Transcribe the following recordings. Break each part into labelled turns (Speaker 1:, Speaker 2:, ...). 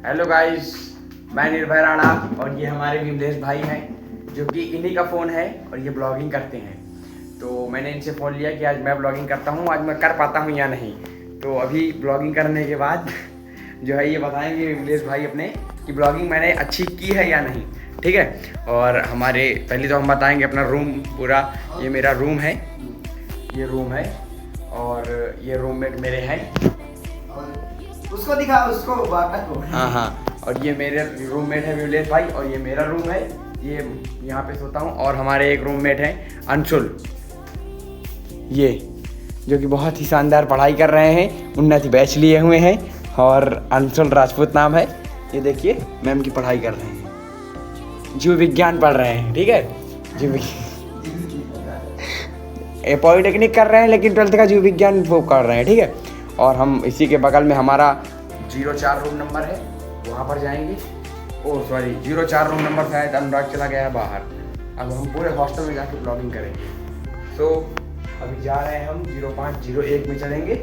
Speaker 1: Hello guys, मैं निर्भय राणा और ये हमारे विमलेश भाई हैं जो कि इन्हीं का फ़ोन है और ये ब्लॉगिंग करते हैं। तो मैंने इनसे फ़ोन लिया कि आज मैं ब्लॉगिंग करता हूँ, आज मैं कर पाता हूँ या नहीं। तो अभी ब्लॉगिंग करने के बाद जो है ये बताएंगे विमलेश भाई अपने कि ब्लॉगिंग मैंने अच्छी की है या नहीं, ठीक है। और हमारे पहले तो हम बताएंगे अपना रूम पूरा। ये मेरा रूम है, ये रूम है और ये रूममेट मेरे हैं।
Speaker 2: उसको दिखा, उसको वाकत को।
Speaker 1: हाँ, और ये मेरे रूममेट है विमलेश भाई और ये मेरा रूम है, ये यहाँ पे सोता हूँ। और हमारे एक रूममेट हैं अंशुल, ये जो कि बहुत ही शानदार पढ़ाई कर रहे हैं, उन्नति बैच लिए हुए हैं और अंशुल राजपूत नाम है। ये देखिए मैम की पढ़ाई कर रहे हैं, जीव विज्ञान पढ़ रहे हैं, ठीक है। जीव पॉलिटेक्निक कर रहे हैं लेकिन 12th का जीव विज्ञान वो कर रहे हैं, ठीक है। और हम इसी के बगल में हमारा 04 रूम नंबर है, वहाँ पर जाएंगे। ओह सॉरी, 04 रूम नंबर शायद अनुराग चला गया है बाहर। अब हम पूरे हॉस्टल में जाके ब्लॉगिंग करेंगे। तो अभी जा रहे हैं हम 0501 में चलेंगे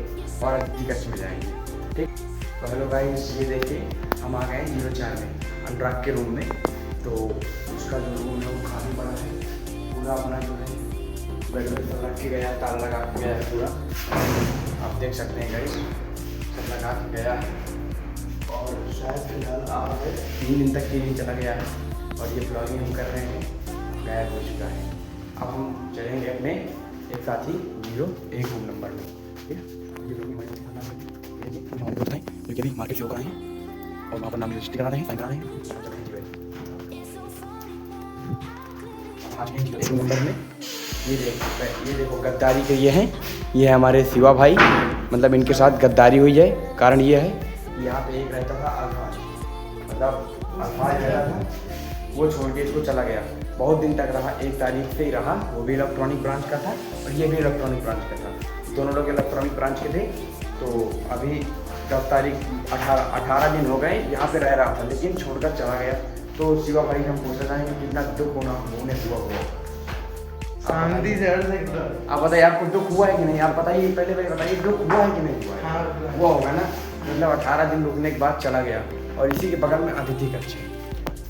Speaker 1: और अतिथि कक्ष में जाएंगे, ठीक। तो हेलो गाइस, ये देखिए हम आ गए 04 में अनुराग के रूम में। तो उसका जो रूम है वो काफ़ी बड़ा है, पूरा अपना जो है बेड में सब रख के गया, ताला लगा के गया है पूरा, आप देख सकते हैं गाइस, सब लगा के गया है। और शायद फिलहाल आ रहे 3 दिन तक के लिए चला गया है और ये ब्लॉगिंग हम कर रहे हैं, गायब हो चुका है। अब हम चलेंगे अपने एक साथी 01 रूम नंबर में, ठीक है। ये लोग मार्केट से होकर आए हैं और वहाँ पर नाम रजिस्ट्री करा रहे हैं, साइन करा रहे हैं। आज के रूम नंबर में ये देखो गद्दारी के ये हैं, ये है हमारे शिवा भाई, मतलब इनके साथ गद्दारी हुई है। कारण ये है यहाँ पे एक रहता था अल्फाज, मतलब अल्फाज रहता था, वो छोड़ के इसको चला गया। बहुत दिन तक रहा, 1 तारीख से ही रहा, वो भी इलेक्ट्रॉनिक ब्रांच का था और ये भी इलेक्ट्रॉनिक ब्रांच का था, दोनों लोग इलेक्ट्रॉनिक ब्रांच के थे। तो अभी 10 तारीख 18 दिन हो गए यहाँ पे रह रहा था, लेकिन छोड़कर चला गया। तो शिवा भाई हम पूछना चाहेंगे कितना दुख होना उन्हें हुआ हो। आप बताइए, आपको दुख हुआ है कि नहीं? आप बताइए, पहले बताइए दुख हुआ है कि नहीं हुआ है?
Speaker 2: हाँ,
Speaker 1: हुआ होगा ना, मतलब 18 दिन रुकने के बाद चला गया। और इसी के बगल में अतिथि कक्ष है,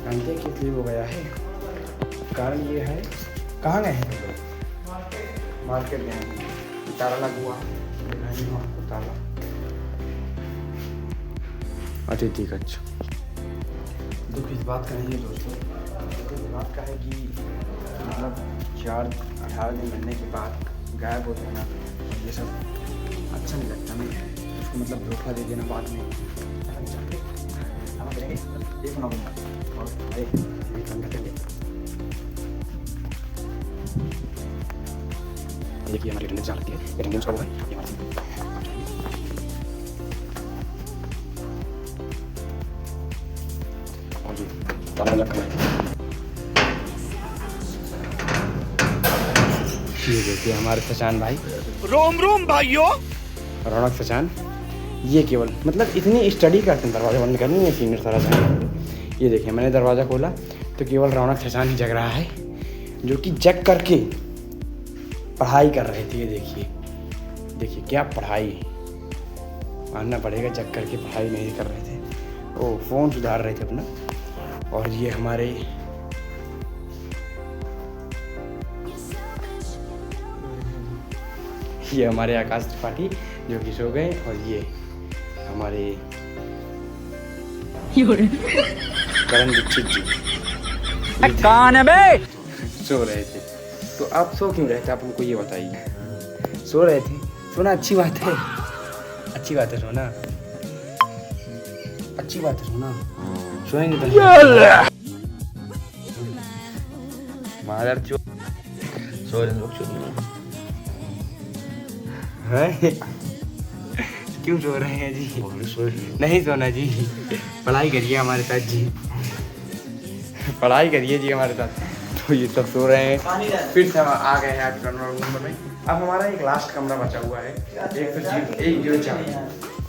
Speaker 1: जानते हैं किस लिए वो गया है? कारण ये है, कहाँ गए हैं लोग? मार्केट गए हैं, ताला लगा हुआ ताला। अतिथि कक्ष दुख इस बात का नहीं है दोस्तों, दुख इस बात का है कि मतलब 18 दिन मिलने के बाद गायब हो जाना, ये सब अच्छा नहीं लगता। नहीं उसको मतलब धोखा दे देना बाद में एक ना और देखिए हमारी अटेंडेंस लगती है, अटेंडेंस का वो है ये हमारा। और जी ताला लगा है, ये देखिए हमारे सचान भाई,
Speaker 3: रोम रोम भाइयों,
Speaker 1: रौनक सचान। ये केवल मतलब इतनी स्टडी करते हैं, दरवाजा बंद करनी है सीनियर सारा सचान। ये देखिए मैंने दरवाज़ा खोला तो केवल रौनक सचान ही जग रहा है, जो कि जग करके पढ़ाई कर रहे थे। ये देखिए क्या पढ़ाई, मानना पड़ेगा, जग करके पढ़ाई नहीं कर रहे थे, वो फ़ोन सुधार रहे थे अपना। और ये हमारे आकाश त्रिपाठी जो कि सो गए। और ये हमारे करण दीक्षित जी
Speaker 3: कौन है बे?
Speaker 1: सो रहे थे। तो आप सो क्यों रहे थे, आप हमको ये बताइए? सो रहे थे, सोना अच्छी बात है, अच्छी बात है सोना, अच्छी बात है सोना, सोएंगे तो मादर चो सो रहे लोग हैं। क्यों सो रहे हैं जी? नहीं सोना जी, पढ़ाई करिए हमारे साथ जी, पढ़ाई करिए जी हमारे साथ। तो ये सब सो रहे हैं, फिर से हम आ गए हैं आज रूम में। अब हमारा एक लास्ट कमरा बचा हुआ है, 104।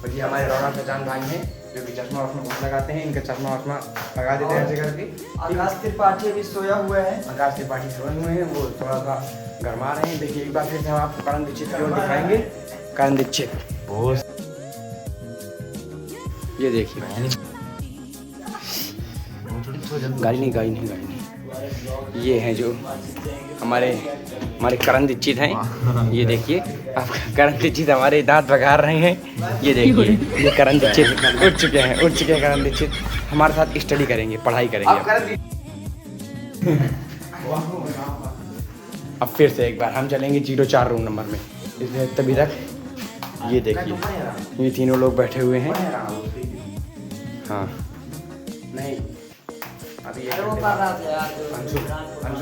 Speaker 1: और ये हमारे रौनक सचान भाई हैं जो कि चश्मा वश्मा लगाते हैं, इनका चश्मा वश्मा लगा देते हैं ऐसे करके।
Speaker 2: आकाश त्रिपाठी अभी सोया हुआ है,
Speaker 1: आकाश त्रिपाठी सोए हुए हैं, वो थोड़ा सा गरमा रहे हैं। देखिए एक बार फिर से हम आपको करण दीक्षित की ओर दिखाएंगे। करण दीक्षित ये देखिए गाली नहीं। ये हैं जो हमारे करण दीक्षित हैं। ये देखिए अब करण दीक्षित हमारे दांत बघार रहे हैं। ये देखिए ये करण दीक्षित उठ चुके हैं करण दीक्षित। हमारे साथ स्टडी करेंगे, पढ़ाई करेंगे। अब फिर से एक बार हम चलेंगे 04 रूम नंबर में। इसलिए तभी तक ये देखिए ये तीनों लोग बैठे हुए हैं। हाँ नहीं अभी अंशुल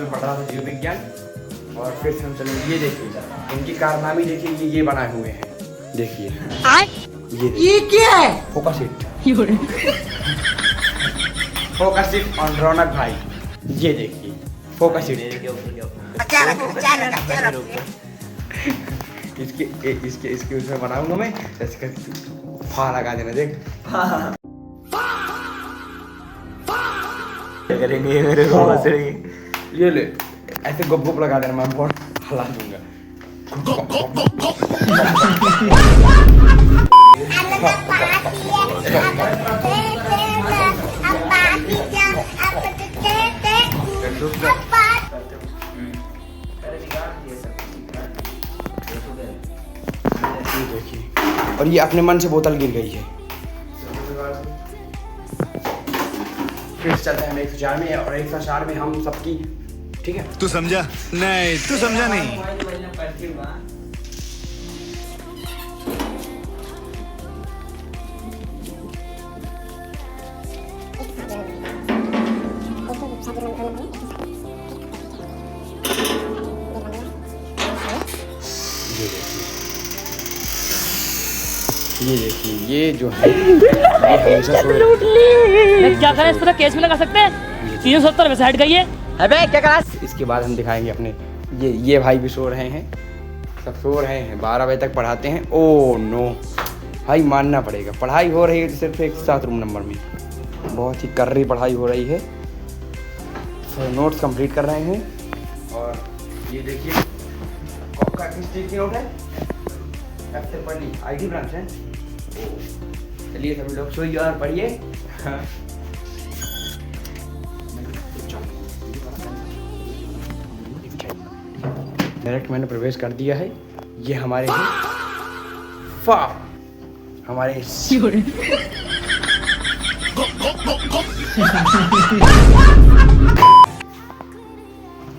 Speaker 1: पढ़ रहा था जीव विज्ञान और फिर से हम चलेंगे। ये देखिए इनकी कारनामे देखिए, ये बनाए हुए हैं। देखिए ये क्या है? फोकस इट ऑन रौनक भाई। ये देखिए फोकस इट। इसके उसमें बनाऊंगा मैं। इसका फा लगा देना देख। करेंगे मेरे को ये ले ऐसे गुप गुप लगा देना, मैं बहुत हला दूंगा। देखिए और ये अपने मन से बोतल गिर गई है। फिर चलते हैं 104 में और 104 में हम सबकी ठीक है।
Speaker 3: तू समझा नहीं, तू समझा नहीं।
Speaker 1: ये देखिए ये जो है ये हमेशा
Speaker 4: क्या करें, इस पर केस में लगा सकते हैं। 370 रुपए से हट गई है। अबे क्या करा।
Speaker 1: इसके बाद हम दिखाएंगे अपने ये भाई भी सो रहे हैं, सब सो रहे हैं। 12 बजे तक पढ़ाते हैं। ओ नो भाई मानना पड़ेगा, पढ़ाई हो रही है सिर्फ 107 रूम नंबर में। बहुत ही कर्री पढ़ाई हो रही है। तो नोट्स कंप्लीट कर रहे हैं। और ये देखिए कौन किस चीज़ की नोट है? सबसे पहली आईटी ब्रांच है। चलिए सभी लोग सोइए और पढ़िए। डायरेक्ट मैंने प्रवेश कर दिया है। ये हमारे हैं हमारे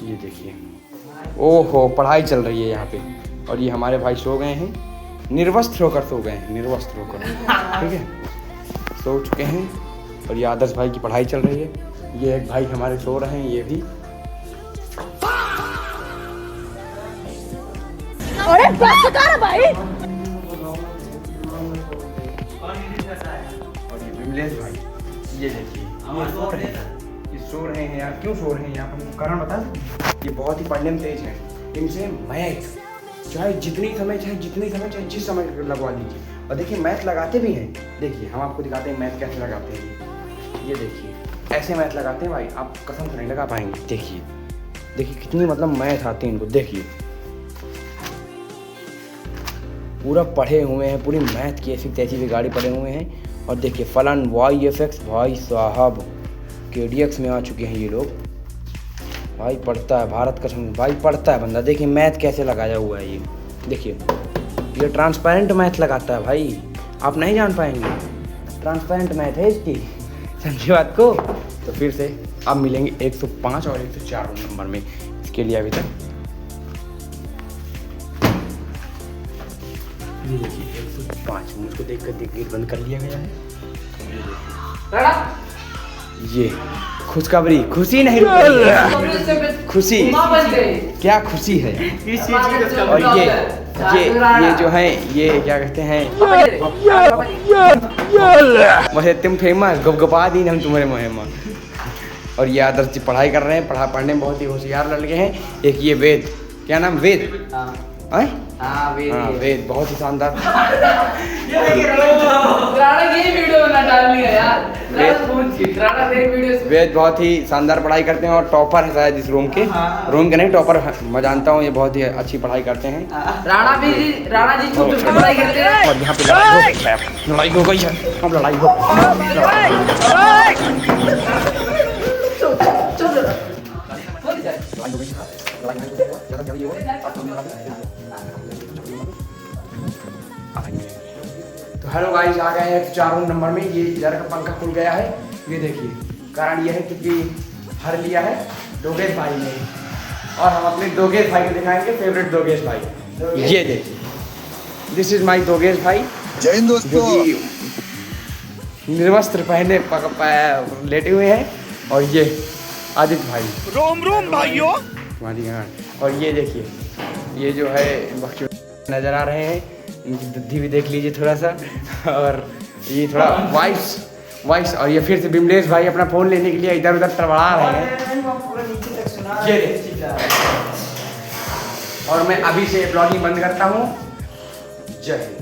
Speaker 1: ये देखिए ओहो पढ़ाई चल रही है यहाँ पे। और ये हमारे भाई सो गए हैं, निर्वस्त्र होकर सो गए हैं, निर्वस्त्र होकर। ठीक है सो चुके हैं। और ये आदर्श भाई की पढ़ाई चल रही है। ये एक भाई हमारे सो रहे हैं, ये भी।
Speaker 4: अरे भाई
Speaker 1: और ये विमलेश भाई ये देखिए ये सो रहे हैं यार। क्यों सो रहे हैं यहाँ पर कारण बता सकते? ये बहुत ही पढ़ने में तेज है। इनसे मैथ चाहे जितनी समय चाहे जिस समय लगवा दीजिए। और देखिए मैथ लगाते भी हैं। देखिए हम आपको दिखाते हैं मैथ कैसे लगाते हैं। ये देखिए ऐसे मैथ लगाते हैं भाई, आप कसम से नहीं लगा पाएंगे। देखिए कितनी मतलब मैथ आती है इनको। देखिए पूरा पढ़े हुए हैं, पूरी मैथ की ऐसी तैसी भी गाड़ी पढ़े हुए हैं। और देखिए फलन YFX भाई साहब KDX में आ चुके हैं ये लोग। भाई पढ़ता है, भारत का भाई पढ़ता है बंदा। देखिए मैथ कैसे लगाया हुआ है। ये देखिए ये ट्रांसपेरेंट मैथ लगाता है भाई, आप नहीं जान पाएंगे। ट्रांसपेरेंट मैथ है इसकी, समझिए बात को। तो फिर से अब मिलेंगे 105 और 104 नंबर में। इसके लिए अभी तक ये देखिए 105 मुझको देख कर गेट बंद कर लिया गया है। ये खुशखबरी, खुशी नहीं खुशी, क्या खुशी है। और ये जो है ये क्या कहते हैं वैसे तुम फेमस गपगपा दी हम तुम्हारे मुहिमा। और ये आदर्श जी पढ़ाई कर रहे हैं, पढ़ने में बहुत ही होशियार लड़के हैं। एक ये वेद, क्या नाम वेद? वेद बहुत ही शानदार। वेद बहुत ही शानदार पढ़ाई करते हैं और टॉपर है शायद इस रूम के नहीं टॉपर मैं जानता हूँ। ये बहुत ही अच्छी पढ़ाई करते हैं।
Speaker 2: राणा जी चुप पढ़ाई करते हैं।
Speaker 1: और यहाँ पे लड़ाई हो गई है। अब लड़ाई हो आए हैं तो 4 रूम नंबर में। ये इधर का पंखा खुल गया है, ये देखिए। कारण ये है क्योंकि हर लिया है दोगेश भाई ने, और हम अपने दोगेश भाई को दिखाएंगे, फेवरेट दोगेश भाई। ये देखिए, दिस इज माई दोगेश भाई,
Speaker 3: जय हिंद
Speaker 1: जो
Speaker 3: दोस्तों।
Speaker 1: कि निर्वस्त्र पहने लेटे हुए हैं। और ये आदित्य भाई,
Speaker 3: रोम रोम भाइयों।
Speaker 1: हमारी यहाँ। और ये देखिए, ये जो है बख्शी नज़र आ रहे हैं, इनकी बुद्धि भी देख लीजिए थोड़ा सा। और ये थोड़ा वॉइस और ये फिर से बिमलेश भाई अपना फ़ोन लेने के लिए इधर उधर तड़बड़ा रहे हैं।
Speaker 2: पूरा नीचे तक सुना।
Speaker 1: ये देखिए। और मैं अभी से ब्लॉगिंग बंद करता हूँ। जय हिंद।